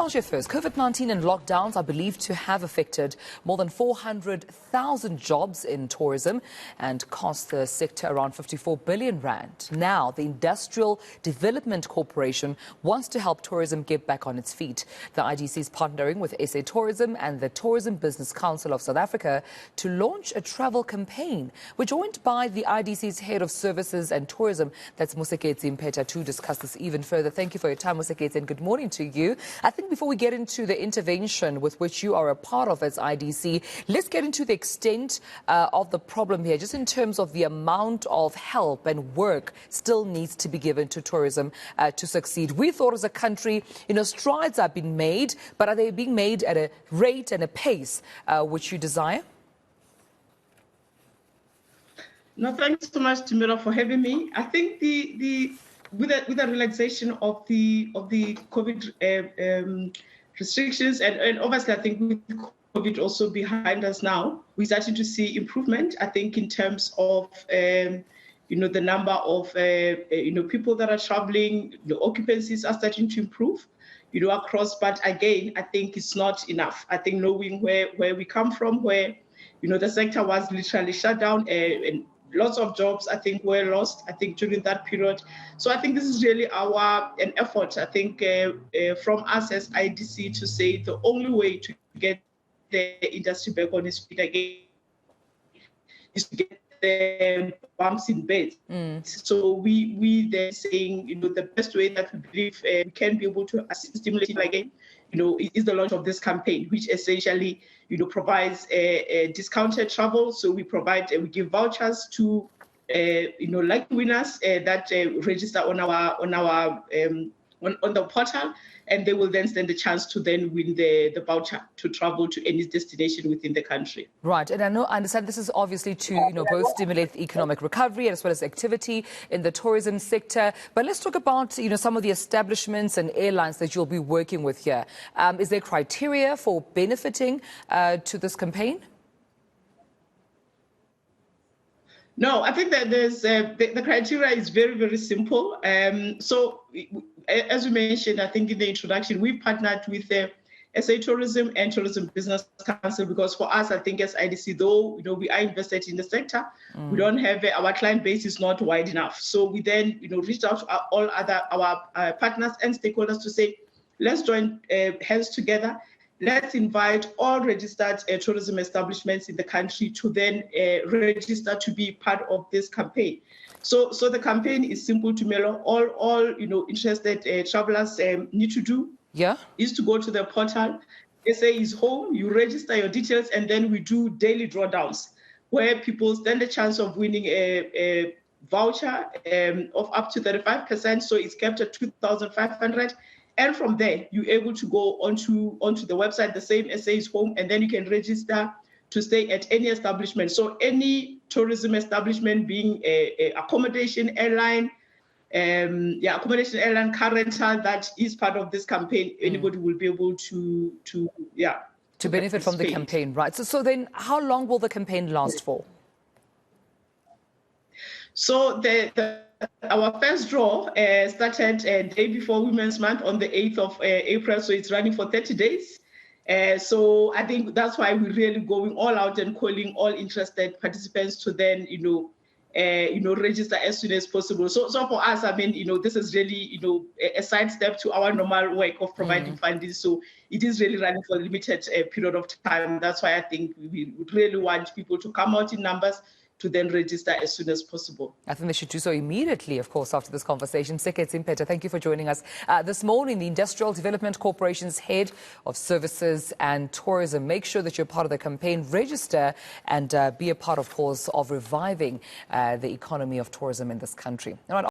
start here first. COVID-19 and lockdowns are believed to have affected more than 400,000 jobs in tourism and cost the sector around 54 billion rand. Now, the Industrial Development Corporation wants to help tourism get back on its feet. The IDC is partnering with SA Tourism and the Tourism Business Council of South Africa to launch a travel campaign. We're joined by the IDC's Head of Services and Tourism, that's Moseketsi Mpeta, to discuss this even further. Thank you for your time, Moseketsi, and good morning to you. I think before we get into the intervention with which you are a part of as IDC, let's get into the extent of the problem here, just in terms of the amount of help and work still needs to be given to tourism to succeed. We thought as a country, strides are being made, but are they being made at a rate and a pace which you desire? No, thanks so much, Timira, for having me. I think with the relaxation of the COVID restrictions, and obviously I think with COVID also behind us now, we're starting to see improvement. I think in terms of the number of people that are traveling, the occupancies are starting to improve, across. But again, I think it's not enough. I think knowing where we come from, where the sector was literally shut down and lots of jobs, I think, were lost, I think, during that period. So I think this is really an effort, I think, from us as IDC to say the only way to get the industry back on its feet again is to get the bumps in bed. So we then saying, the best way that we believe we can be able to assist stimulating again, is the launch of this campaign, which essentially, provides a discounted travel. So we give vouchers to, lucky winners that register on the portal, and they will then stand the chance to then win the voucher to travel to any destination within the country. Right, and I understand this is obviously to both stimulate economic recovery as well as activity in the tourism sector. But let's talk about some of the establishments and airlines that you'll be working with here. Is there criteria for benefiting to this campaign? No, I think that there's the criteria is very, very simple. So, as we mentioned, I think in the introduction, we partnered with the SA Tourism and Tourism Business Council, because for us, I think as IDC, though, we are invested in the sector, we don't have our client base is not wide enough. So we then, reached out to our partners and stakeholders to say, let's join hands together. Let's invite all registered tourism establishments in the country to then register to be part of this campaign. So the campaign is simple to Melo. All interested travelers need to do is to go to the portal. SA is home. You register your details, and then we do daily drawdowns where people stand a chance of winning a voucher of up to 35%. So it's kept at 2,500. And from there, you're able to go onto the website, the same SA is home, and then you can register to stay at any establishment. So any tourism establishment, being a accommodation airline, accommodation airline, car rental, that is part of this campaign, anybody will be able to benefit from the campaign, right? So then how long will the campaign last for? So our first draw started a day before Women's Month on the 8th of April, so it's running for 30 days. So I think that's why we're really going all out and calling all interested participants to then, register as soon as possible. So for us, I mean, this is really, a sidestep to our normal work of providing funding. So it is really running for a limited period of time. That's why I think we would really want people to come out in numbers to then register as soon as possible. I think they should do so immediately, of course, after this conversation. Moseketsi Mpeta, thank you for joining us this morning. The Industrial Development Corporation's Head of Services and Tourism. Make sure that you're part of the campaign. Register and be a part, of course, of reviving the economy of tourism in this country. All right.